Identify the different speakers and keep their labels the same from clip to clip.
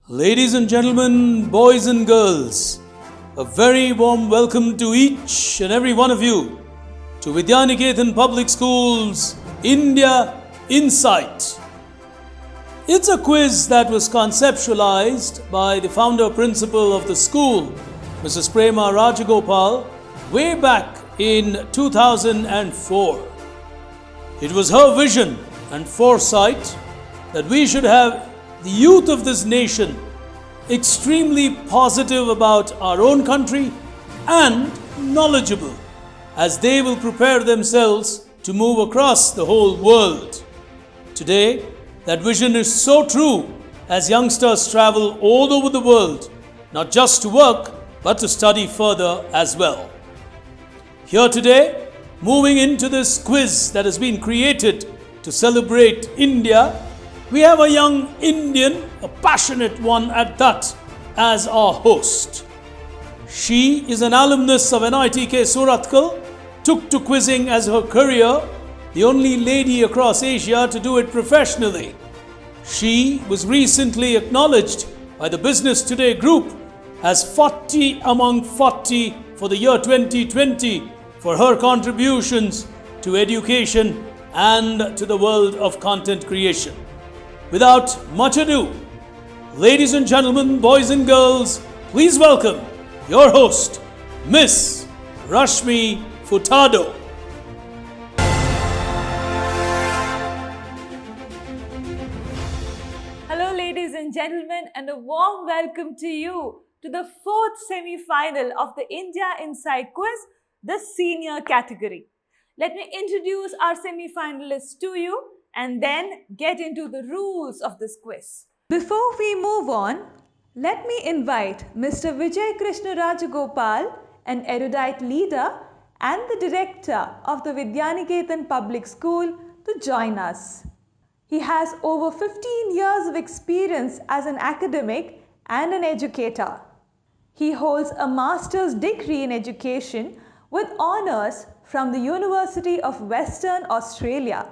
Speaker 1: Ladies and gentlemen, boys and girls, a very warm welcome to each and every one of you to Vidyaniketan Public School's India Insight. It's a quiz that was conceptualized by the founder principal of the school, Mrs. Prema Rajagopal, way back in 2004. It was her vision and foresight that we should have the youth of this nation extremely positive about our own country and knowledgeable as they will prepare themselves to move across the whole world. Today, that vision is so true as youngsters travel all over the world, not just to work but to study further as well. Here today, moving into this quiz that has been created to celebrate India, we have a young Indian, a passionate one at that, as our host. She is an alumnus of NITK Surathkal, took to quizzing as her career, the only lady across Asia to do it professionally. She was recently acknowledged by the Business Today group as 40 among 40 for the year 2020 for her contributions to education and to the world of content creation. Without much ado, ladies and gentlemen, boys and girls, please welcome your host, Miss Rashmi Furtado.
Speaker 2: Hello, ladies and gentlemen, and a warm welcome to you to the fourth semi-final of the India Insight Quiz, the senior category. Let me introduce our semi-finalists to you and then get into the rules of this quiz. Before we move on, let me invite Mr. Vijay Krishna Rajagopal, an erudite leader and the director of the Vidyaniketan Public School, to join us. He has over 15 years of experience as an academic and an educator. He holds a master's degree in education with honours from the University of Western Australia.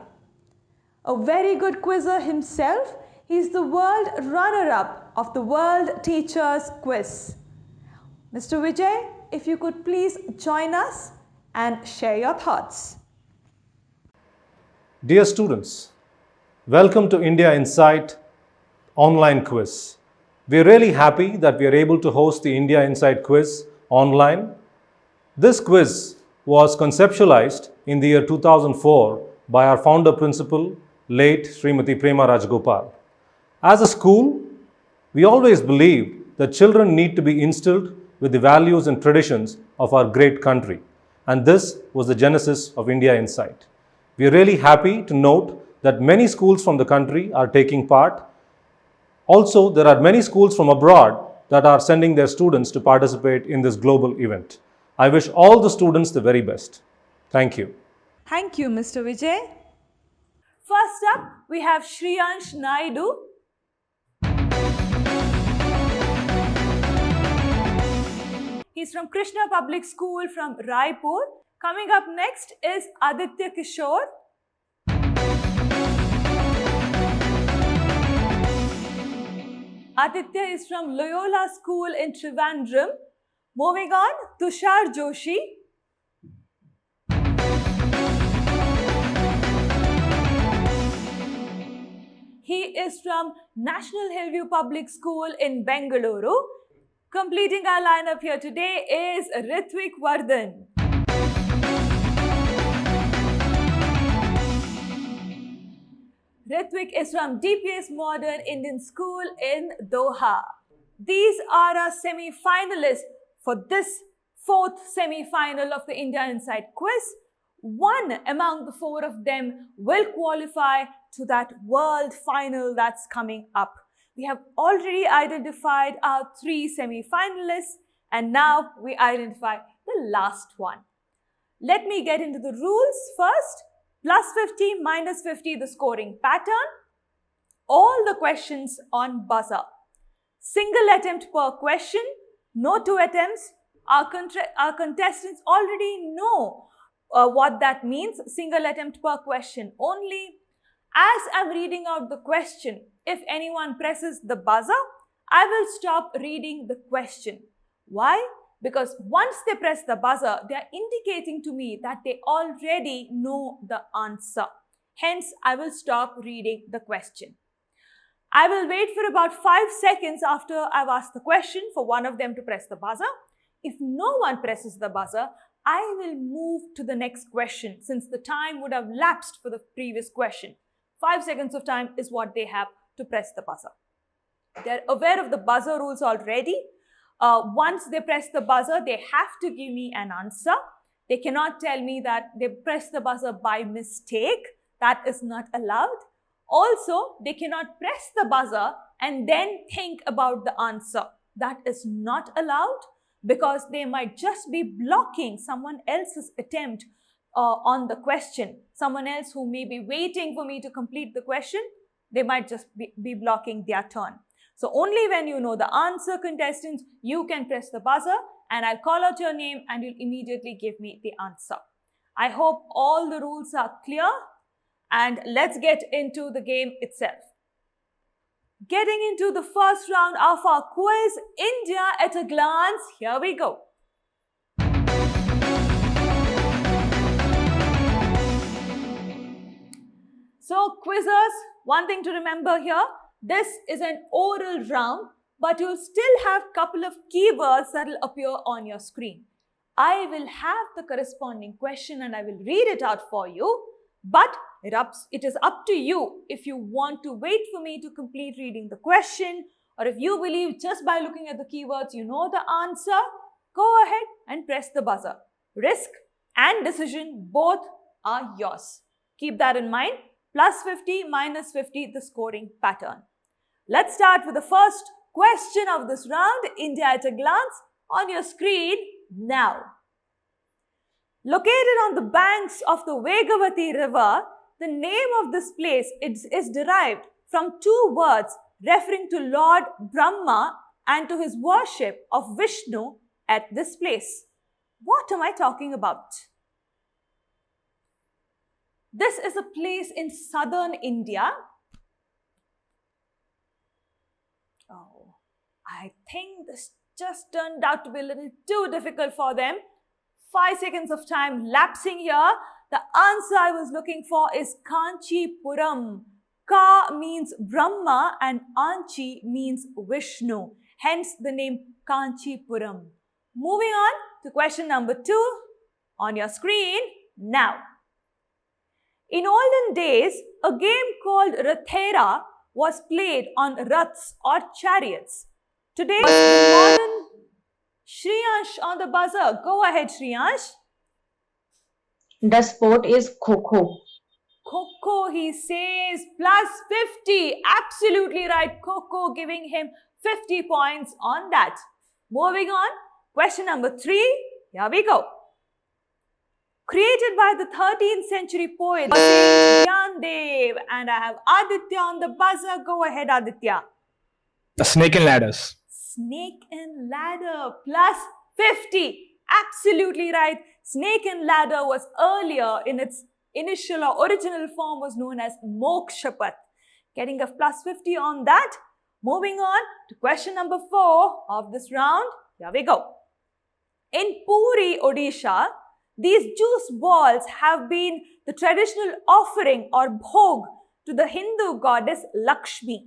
Speaker 2: A very good quizzer himself, he is the world runner-up of the World Teachers Quiz. Mr. Vijay, if you could please join us and share your thoughts.
Speaker 3: Dear students, welcome to India Insight online quiz. We are really happy that we are able to host the India Insight quiz online. This quiz was conceptualized in the year 2004 by our founder principal, late Srimati Prema Rajagopal. As a school, we always believed that children need to be instilled with the values and traditions of our great country. And this was the genesis of India Insight. We are really happy to note that many schools from the country are taking part. Also, there are many schools from abroad that are sending their students to participate in this global event. I wish all the students the very best. Thank you.
Speaker 2: Thank you, Mr. Vijay. First up, we have Shriyansh Naidu. He's from Krishna Public School from Raipur. Coming up next is Aditya Kishore. Aditya is from Loyola School in Trivandrum. Moving on, Tushar Joshi. He is from National Hillview Public School in Bangalore. Completing our lineup here today is Ritvik Vardhan. Ritvik is from DPS Modern Indian School in Doha. These are our semi-finalists for this fourth semi-final of the India Insight Quiz. One among the four of them will qualify to that world final that's coming up. We have already identified our three semi-finalists and now we identify the last one. Let me get into the rules first. Plus 50, minus 50, the scoring pattern. All the questions on buzzer. Single attempt per question, no two attempts. Our contestants already know what that means. Single attempt per question only. As I'm reading out the question, if anyone presses the buzzer, I will stop reading the question. Why? Because once they press the buzzer, they are indicating to me that they already know the answer. Hence, I will stop reading the question. I will wait for about 5 seconds after I've asked the question for one of them to press the buzzer. If no one presses the buzzer, I will move to the next question since the time would have lapsed for the previous question. 5 seconds of time is what they have to press the buzzer. They're aware of the buzzer rules already. Once they press the buzzer, they have to give me an answer. They cannot tell me that they pressed the buzzer by mistake. That is not allowed. Also, they cannot press the buzzer and then think about the answer. That is not allowed because they might just be blocking someone else's attempt on the question. Someone else who may be waiting for me to complete the question, they might just be blocking their turn. So only when you know the answer, contestants, you can press the buzzer and I'll call out your name and you'll immediately give me the answer. I hope all the rules are clear and let's get into the game itself. Getting into the first round of our quiz, India at a glance, here we go. So quizzers, one thing to remember here, this is an oral round, but you'll still have a couple of keywords that will appear on your screen. I will have the corresponding question and I will read it out for you, but it is up to you if you want to wait for me to complete reading the question, or if you believe just by looking at the keywords you know the answer, go ahead and press the buzzer. Risk and decision both are yours. Keep that in mind. Plus 50, minus 50, the scoring pattern. Let's start with the first question of this round, India at a glance, on your screen now. Located on the banks of the Vegavati river, the name of this place is derived from two words referring to Lord Brahma and to his worship of Vishnu at this place. What am I talking about? This is a place in southern India. Oh, I think this just turned out to be a little too difficult for them. 5 seconds of time lapsing here. The answer I was looking for is Kanchipuram. Ka means Brahma and Anchi means Vishnu. Hence the name Kanchipuram. Moving on to question number 2 on your screen now. In olden days, a game called Rathera was played on raths or chariots. Today, the modern Shriyansh on the buzzer. Go ahead, Shriyansh.
Speaker 4: The sport is Kho-Kho.
Speaker 2: Kho-Kho, he says, plus 50. Absolutely right. Kho-Kho giving him 50 points on that. Moving on, question number 3. Here we go. Created by the 13th century poet Saint Gyandev. And I have Aditya on the buzzer. Go ahead, Aditya.
Speaker 5: The Snake and Ladders.
Speaker 2: Snake and Ladder plus 50. Absolutely right. Snake and Ladder was earlier in its initial or original form was known as Mokshapat. Getting a plus 50 on that. Moving on to question number 4 of this round. Here we go. In Puri, Odisha, these juice balls have been the traditional offering or bhog to the Hindu goddess Lakshmi.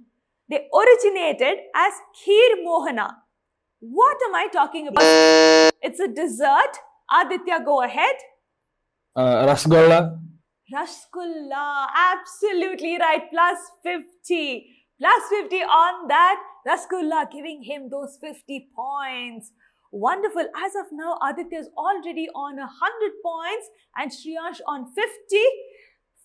Speaker 2: They originated as Kheer Mohana. What am I talking about? It's a dessert. Aditya, go ahead.
Speaker 5: Rasgulla.
Speaker 2: Rasgulla. Absolutely right. Plus 50. Plus 50 on that. Rasgulla giving him those 50 points. Wonderful. As of now, Aditya is already on 100 points and Shriyansh on 50.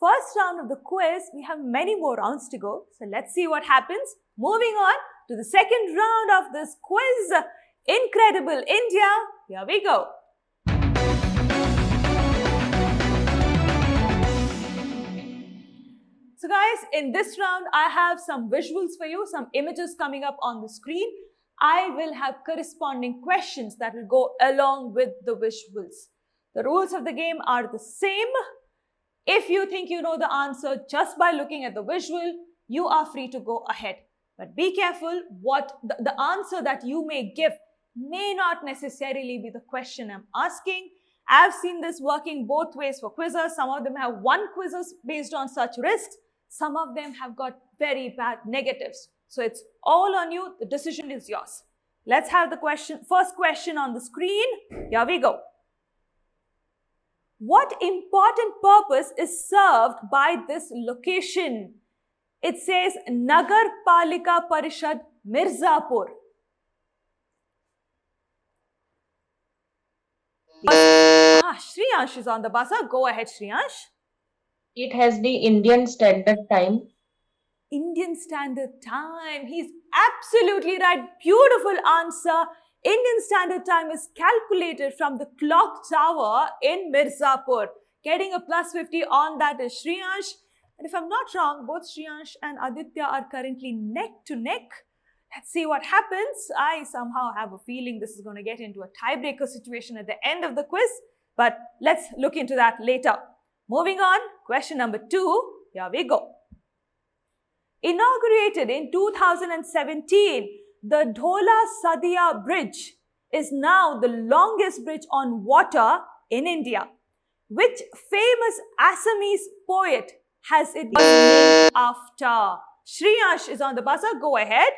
Speaker 2: First round of the quiz, we have many more rounds to go. So let's see what happens. Moving on to the second round of this quiz. Incredible India. Here we go. So guys, in this round, I have some visuals for you, some images coming up on the screen. I will have corresponding questions that will go along with the visuals. The rules of the game are the same. If you think you know the answer just by looking at the visual, you are free to go ahead. But be careful, what the answer that you may give may not necessarily be the question I'm asking. I've seen this working both ways for quizzes. Some of them have won quizzes based on such risks. Some of them have got very bad negatives. So it's all on you. The decision is yours. Let's have the first question on the screen. Here we go. What important purpose is served by this location? It says Nagar Palika Parishad, Mirzapur. Shriyansh is on the buzzer. Go ahead, Shriyansh.
Speaker 4: It has the Indian Standard Time.
Speaker 2: Indian Standard Time. He's absolutely right. Beautiful answer. Indian Standard Time is calculated from the clock tower in Mirzapur. Getting a plus 50 on that is Shriyansh. And if I'm not wrong, both Shriyansh and Aditya are currently neck to neck. Let's see what happens. I somehow have a feeling this is going to get into a tiebreaker situation at the end of the quiz. But let's look into that later. Moving on, question number 2. Here we go. Inaugurated in 2017, the Dhola Sadia Bridge is now the longest bridge on water in India. Which famous Assamese poet has it been named after? Shriyansh is on the buzzer. Go ahead.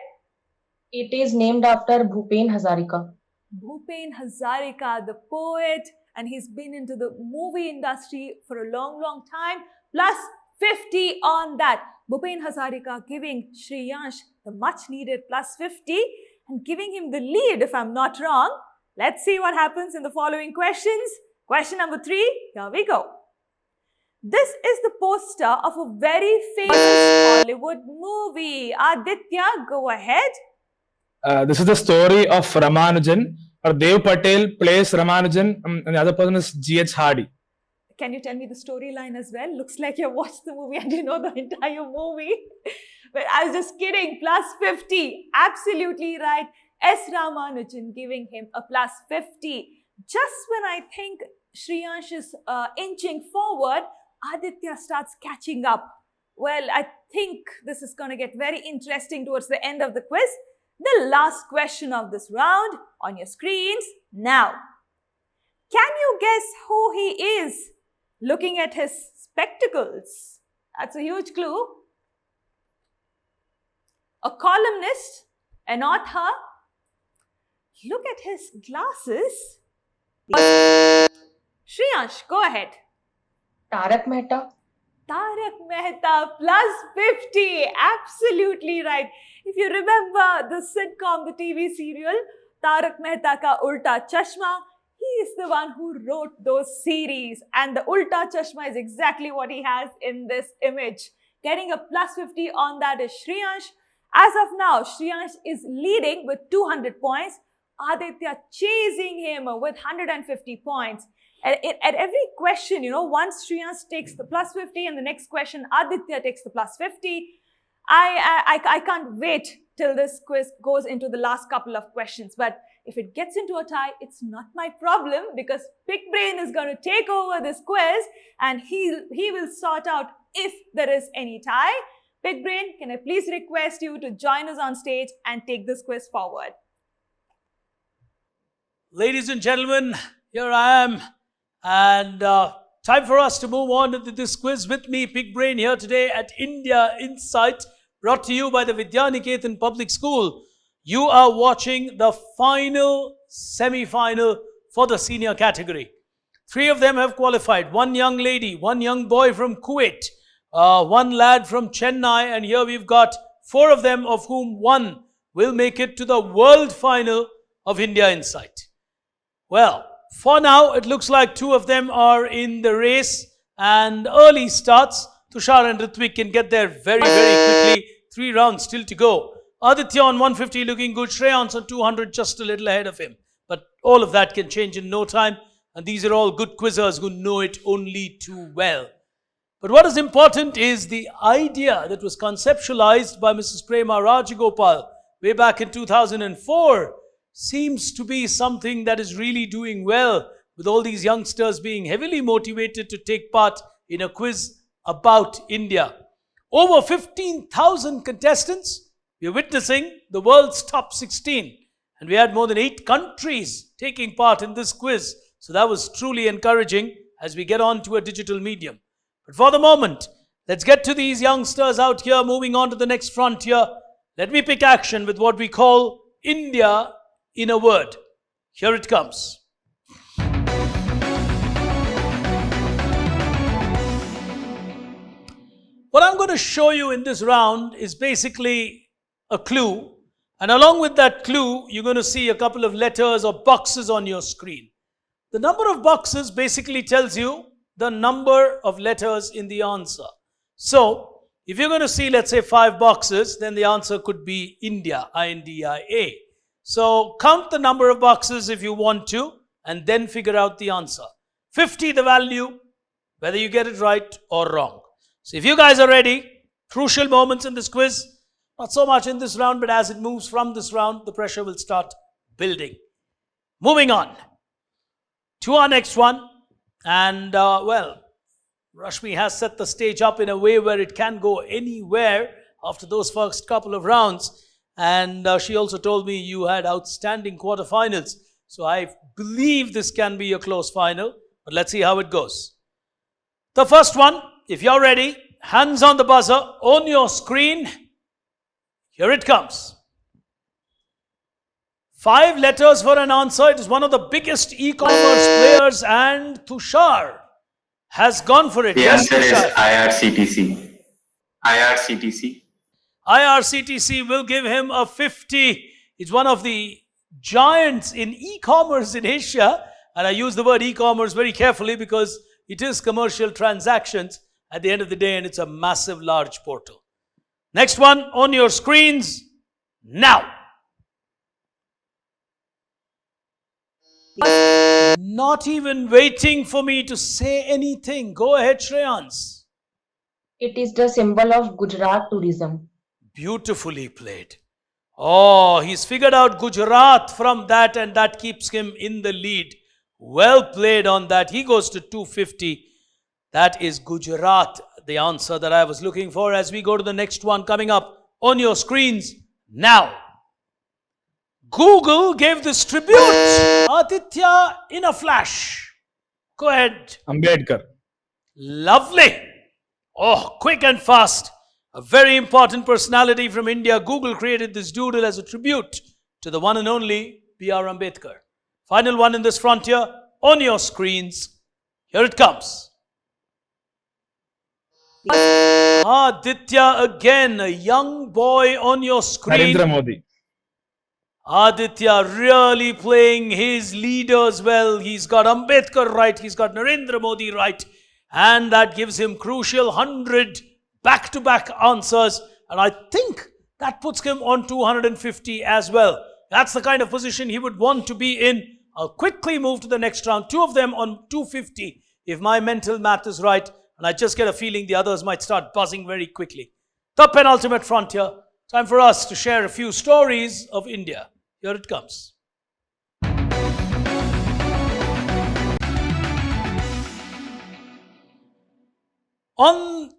Speaker 4: It is named after Bhupen Hazarika.
Speaker 2: Bhupen Hazarika, the poet, and he's been into the movie industry for a long, long time. Plus 50 on that. Bhupen Hazarika giving Shriyansh the much needed plus 50 and giving him the lead if I'm not wrong. Let's see what happens in the following questions. Question number 3, here we go. This is the poster of a very famous Hollywood movie. Aditya, go ahead.
Speaker 5: This is the story of Ramanujan, or Dev Patel plays Ramanujan, and the other person is G.H. Hardy.
Speaker 2: Can you tell me the storyline as well? Looks like you watched the movie and you know the entire movie. But I was just kidding. Plus 50. Absolutely right. S. Ramanujan giving him a plus 50. Just when I think Shriyansh is inching forward, Aditya starts catching up. Well, I think this is going to get very interesting towards the end of the quiz. The last question of this round on your screens now. Can you guess who he is? Looking at his spectacles. That's a huge clue. A columnist, an author. Look at his glasses. Shriyansh, go ahead.
Speaker 4: Tarak Mehta.
Speaker 2: Tarak Mehta plus 50. Absolutely right. If you remember the sitcom, the TV serial, Tarak Mehta Ka Ulta Chashma, he is the one who wrote those series. And the Ulta Chashma is exactly what he has in this image. Getting a plus 50 on that is Shriyansh. As of now, Shriyansh is leading with 200 points. Aditya chasing him with 150 points. At every question, once Shriyansh takes the plus 50 and the next question, Aditya takes the plus 50. I can't wait till this quiz goes into the last couple of questions. But if it gets into a tie, it's not my problem because Big Brain is going to take over this quiz and he will sort out if there is any tie. Big Brain, can I please request you to join us on stage and take this quiz forward?
Speaker 1: Ladies and gentlemen, here I am. And time for us to move on to this quiz. With me, Big Brain, here today at India Insight, brought to you by the Vidyaniketan Public School. You are watching the final semi-final for the senior category. 3 of them have qualified. 1 young lady, 1 young boy from Kuwait, 1 lad from Chennai, and here we've got 4 of them, of whom 1 will make it to the world final of India Insight. Well, for now, it looks like 2 of them are in the race and early starts. Tushar and Ritwik can get there very, very quickly. 3 rounds still to go. Aditya on 150 looking good. Shreyans on 200 just a little ahead of him. But all of that can change in no time. And these are all good quizzers who know it only too well. But what is important is the idea that was conceptualized by Mrs. Prema Rajagopal way back in 2004 seems to be something that is really doing well, with all these youngsters being heavily motivated to take part in a quiz about India. Over 15,000 contestants, We are witnessing the world's top 16. And we had more than 8 countries taking part in this quiz. So that was truly encouraging as we get on to a digital medium. But for the moment, let's get to these youngsters out here moving on to the next frontier. Let me pick action with what we call India in a word. Here it comes. What I'm going to show you in this round is basically a clue. And along with that clue, you're going to see a couple of letters or boxes on your screen. The number of boxes basically tells you the number of letters in the answer. So, if you're going to see, let's say, 5 boxes, then the answer could be India, I-N-D-I-A. So, count the number of boxes if you want to, and then figure out the answer. 50 the value, whether you get it right or wrong. So, if you guys are ready, crucial moments in this quiz, not so much in this round, but as it moves from this round, the pressure will start building. Moving on to our next one. And, Rashmi has set the stage up in a way where it can go anywhere after those first couple of rounds. And she also told me you had outstanding quarterfinals. So I believe this can be a close final. But let's see how it goes. The first one, if you're ready, hands on the buzzer, on your screen. Here it comes. 5 letters for an answer. It is one of the biggest e-commerce players, and Tushar has gone for it.
Speaker 6: The
Speaker 1: Yes,
Speaker 6: answer is
Speaker 1: Tushar.
Speaker 6: IRCTC. IRCTC.
Speaker 1: IRCTC will give him a 50. It's one of the giants in e-commerce in Asia. And I use the word e-commerce very carefully because it is commercial transactions at the end of the day, and it's a massive, large portal. Next one on your screens now. Not even waiting for me to say anything. Go ahead, Shreyans.
Speaker 4: It is the symbol of Gujarat tourism.
Speaker 1: Beautifully played. Oh, he's figured out Gujarat from that, and that keeps him in the lead. Well played on that. He goes to 250. That is Gujarat, the answer that I was looking for. As we go to the next one coming up on your screens now. Google gave this tribute. Aditya in a flash. Go ahead.
Speaker 5: Ambedkar.
Speaker 1: Lovely. Oh, quick and fast. A very important personality from India. Google created this doodle as a tribute to the one and only B.R. Ambedkar. Final one in this frontier on your screens. Here it comes. Aditya again, a young boy on your screen.
Speaker 5: Narendra Modi.
Speaker 1: Aditya really playing his leaders well. He's got Ambedkar right, he's got Narendra Modi right, and that gives him crucial 100 back-to-back answers, and I think that puts him on 250 as well. That's the kind of position he would want to be in. I'll quickly move to the next round. 2 of them on 250, if my mental math is right, and I just get a feeling the others might start buzzing very quickly. The penultimate frontier. Time for us to share a few stories of India. Here it comes. On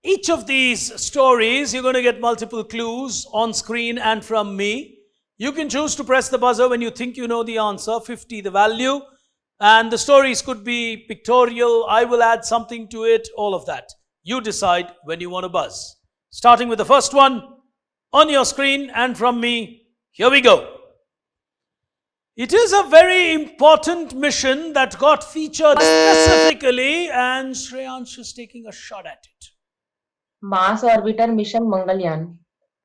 Speaker 1: each of these stories, you're going to get multiple clues on screen and from me. You can choose to press the buzzer when you think you know the answer, 50 the value. And the stories could be pictorial, I will add something to it, all of that. You decide when you want to buzz. Starting with the first one, on your screen and from me, here we go. It is a very important mission that got featured specifically, and Shreyansh is taking a shot at it.
Speaker 4: Mars Orbiter Mission Mangalyaan.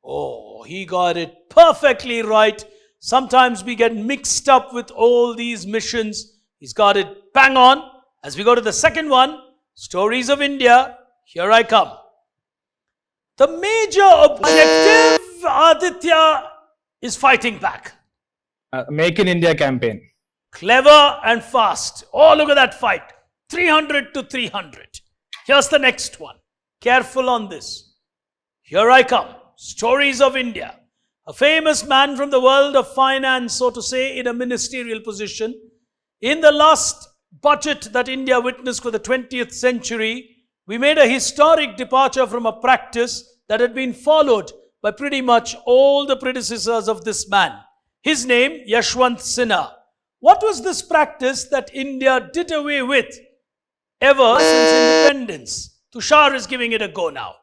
Speaker 1: Oh, he got it perfectly right. Sometimes we get mixed up with all these missions. He's got it bang on. As we go to the second one, Stories of India, here I come. The major objective, Aditya is fighting back.
Speaker 5: Make in India campaign.
Speaker 1: Clever and fast. Oh, look at that fight. 300 to 300. Here's the next one. Careful on this. Here I come. Stories of India. A famous man from the world of finance, so to say, in a ministerial position. In the last budget that India witnessed for the 20th century, we made a historic departure from a practice that had been followed by pretty much all the predecessors of this man. His name, Yashwant Sinha. What was this practice that India did away with ever since independence? Tushar is giving it a go now.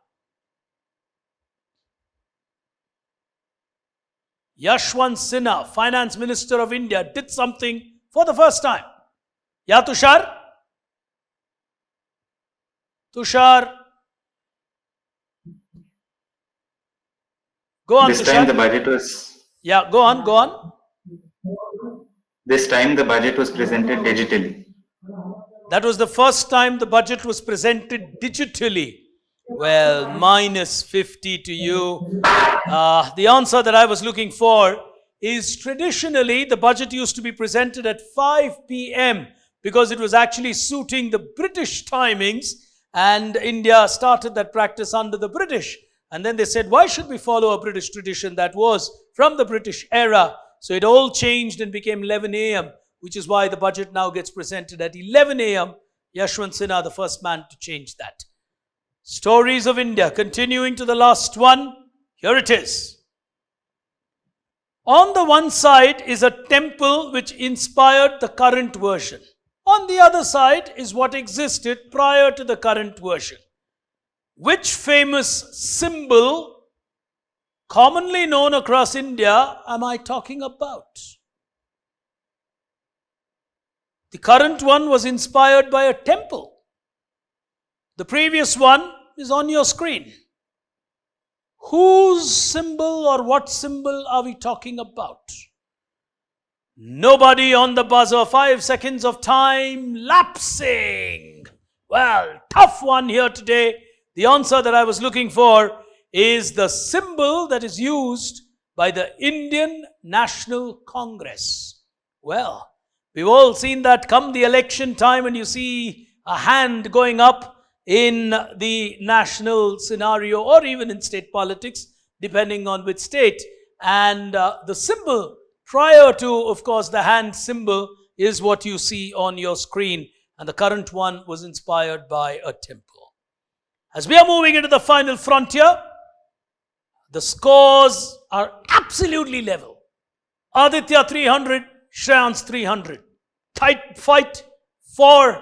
Speaker 1: Yashwant Sinha, Finance Minister of India, did something for the first time. Yeah, Tushar? Tushar? Go on,
Speaker 6: This
Speaker 1: Tushar.
Speaker 6: time the budget was
Speaker 1: Yeah, go on, go on.
Speaker 6: this time the budget was presented digitally.
Speaker 1: That was the first time the budget was presented digitally. Well, minus 50 to you. The answer that I was looking for is traditionally the budget used to be presented at 5 p.m. because it was actually suiting the British timings, and India started that practice under the British. And then they said, why should we follow a British tradition that was from the British era? So it all changed and became 11 a.m., which is why the budget now gets presented at 11 a.m. Yashwant Sinha, the first man to change that. Stories of India, continuing to the last one. Here it is. On the one side is a temple which inspired the current version. On the other side is what existed prior to the current version. Which famous symbol, commonly known across India, am I talking about? The current one was inspired by a temple. The previous one is on your screen. Whose symbol or what symbol are we talking about? Nobody on the buzzer. 5 seconds of time lapsing. Well, tough one here today. The answer that I was looking for is the symbol that is used by the Indian National Congress. Well, we've all seen that come the election time and you see a hand going up in the national scenario or even in state politics, depending on which state. And the symbol prior to, of course, the hand symbol is what you see on your screen. And the current one was inspired by a temple. As we are moving into the final frontier, the scores are absolutely level. Aditya 300, Shreyans 300. Tight fight for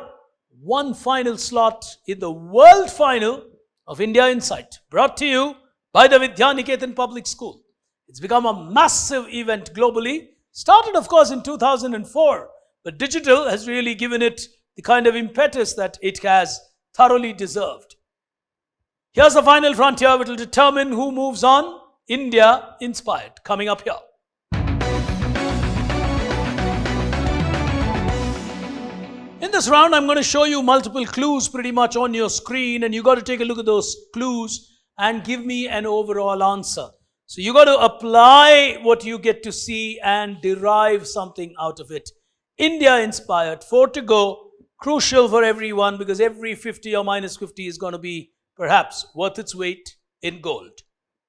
Speaker 1: one final slot in the world final of India Insight, brought to you by the Vidyaniketan Public School. It's become a massive event globally, started of course in 2004, but digital has really given it the kind of impetus that it has thoroughly deserved. Here's the final frontier which will determine who moves on. India Inspired, coming up here. In this round, I'm going to show you multiple clues pretty much on your screen, and you got to take a look at those clues and give me an overall answer. So you got to apply what you get to see and derive something out of it. India Inspired, 4 to go, crucial for everyone because every 50 or minus 50 is going to be perhaps worth its weight in gold.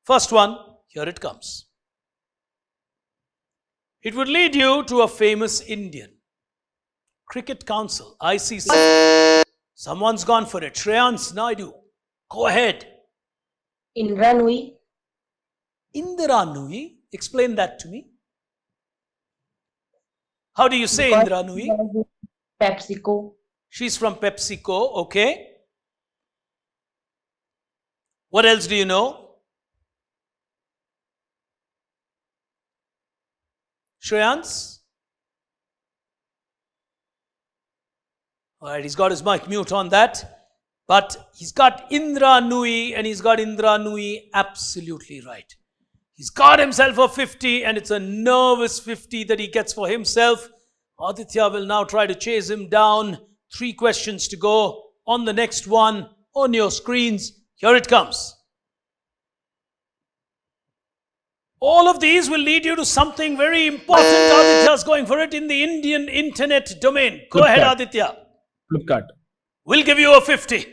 Speaker 1: First one, here it comes. It would lead you to a famous Indian. Cricket Council, ICC. Someone's gone for it. Shreyans Naidu. Go ahead.
Speaker 4: Indra Nui.
Speaker 1: Indira Nui. Explain that to me. How do you say
Speaker 4: Because
Speaker 1: Indira Nui?
Speaker 4: PepsiCo.
Speaker 1: She's from PepsiCo. Okay. What else do you know? Shreyans? All right, he's got his mic mute on that. But he's got Indra Nui and he's got Indra Nui absolutely right. He's got himself a 50 and it's a nervous 50 that he gets for himself. Aditya will now try to chase him down. 3 questions to go. On the next one, on your screens, here it comes. All of these will lead you to something very important. Aditya's going for it in the Indian internet domain. Go ahead, Aditya.
Speaker 5: Flipkart.
Speaker 1: We'll give you a 50.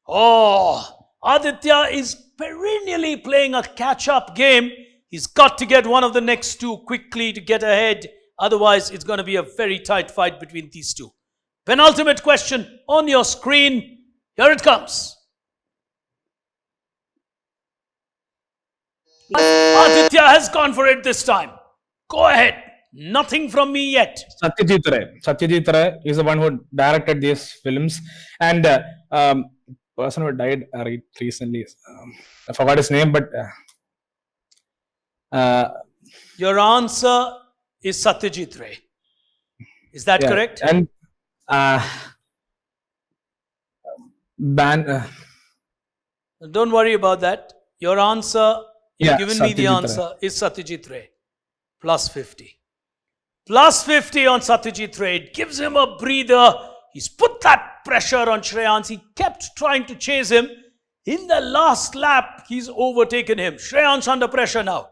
Speaker 1: Oh, Aditya is perennially playing a catch-up game. He's got to get one of the next 2 quickly to get ahead. Otherwise, it's going to be a very tight fight between these 2. Penultimate question on your screen. Here it comes. Aditya has gone for it this time. Go ahead. Nothing from me yet.
Speaker 5: Satyajit Ray. Satyajit Ray is the one who directed these films, and person who died recently. I forgot his name, but
Speaker 1: Your answer is Satyajit Ray. Is that
Speaker 5: yeah,
Speaker 1: correct?
Speaker 5: and
Speaker 1: Don't worry about that. Your answer, you've
Speaker 5: Yeah,
Speaker 1: given me the
Speaker 5: Satyajit Ray.
Speaker 1: answer, is Satyajit Ray. Plus 50. Plus 50 on Satyajit Ray. It gives him a breather. He's put that pressure on Shreyans. He kept trying to chase him. In the last lap, he's overtaken him. Shreyans under pressure now.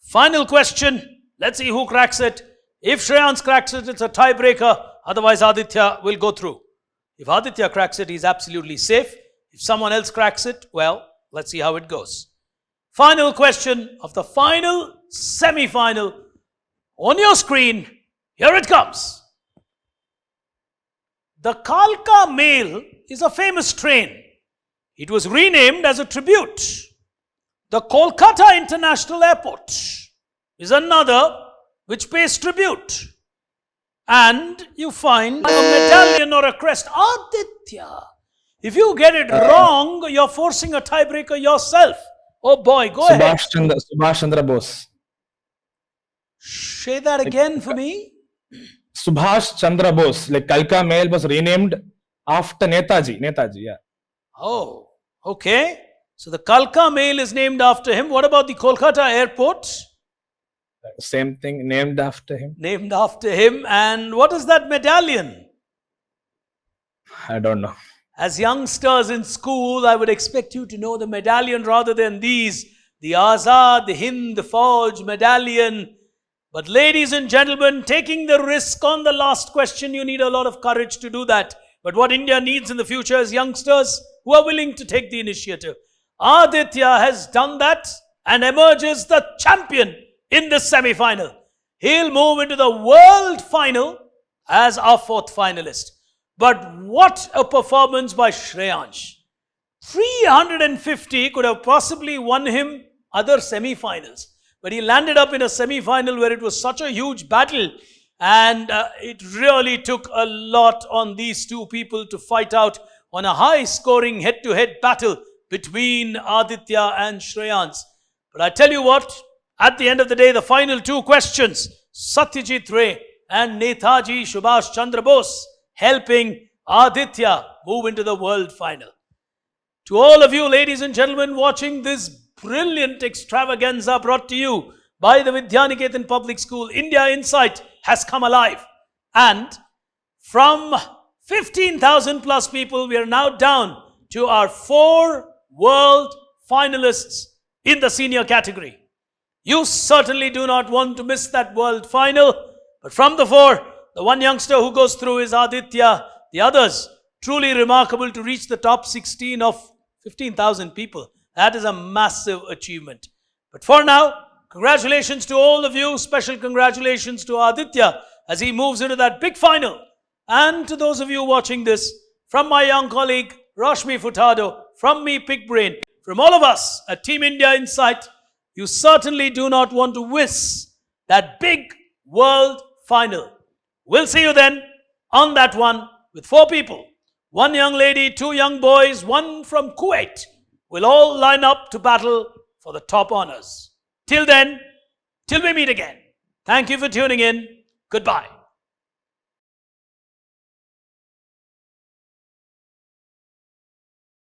Speaker 1: Final question. Let's see who cracks it. If Shreyans cracks it, it's a tiebreaker. Otherwise, Aditya will go through. If Aditya cracks it, he's absolutely safe. If someone else cracks it, well, let's see how it goes. Final question of the final semi-final. On your screen, here it comes. The Kalka Mail is a famous train. It was renamed as a tribute. The Kolkata International Airport is another which pays tribute. And you find a medallion or a crest. Aditya, if you get it wrong, you're forcing a tiebreaker yourself. Oh boy, go ahead.
Speaker 5: Subhash Chandra Bose.
Speaker 1: Say that again for me.
Speaker 5: Subhash Chandra Bose. Like Kalka Mail was renamed after Netaji. Netaji, yeah.
Speaker 1: Oh, okay. So the Kalka Mail is named after him. What about the Kolkata airport?
Speaker 5: Same thing, named after him.
Speaker 1: Named after him. And what is that medallion?
Speaker 5: I don't know.
Speaker 1: As youngsters in school, I would expect you to know the medallion rather than these. The Azad, the Hind, the Fauj medallion. But ladies and gentlemen, taking the risk on the last question, you need a lot of courage to do that. But what India needs in the future is youngsters who are willing to take the initiative. Aditya has done that and emerges the champion in this semi-final. He'll move into the world final as our fourth finalist. But what a performance by Shreyansh. 350 could have possibly won him other semi-finals. But he landed up in a semi-final where it was such a huge battle. And it really took a lot on these two people to fight out on a high-scoring head-to-head battle between Aditya and Shreyans. But I tell you what, at the end of the day, the final two questions, Satyajit Ray and Netaji Subhash Chandra Bose, helping Aditya move into the world final. To all of you, ladies and gentlemen, watching this brilliant extravaganza brought to you by the Vidyaniketan Public School, India Insight has come alive. And from 15,000 plus people, we are now down to our 4 world finalists in the senior category. You certainly do not want to miss that world final. But from the 4, the one youngster who goes through is Aditya. The others, truly remarkable to reach the top 16 of 15,000 people. That is a massive achievement. But for now, congratulations to all of you. Special congratulations to Aditya as he moves into that big final. And to those of you watching this, from my young colleague Rashmi Furtado, from me, Pig Brain, from all of us at Team India Insight, you certainly do not want to miss that big world final. We'll see you then on that one with 4 people. 1 young lady, 2 young boys, 1 from Kuwait. We'll all line up to battle for the top honors. Till then, till we meet again. Thank you for tuning in. Goodbye.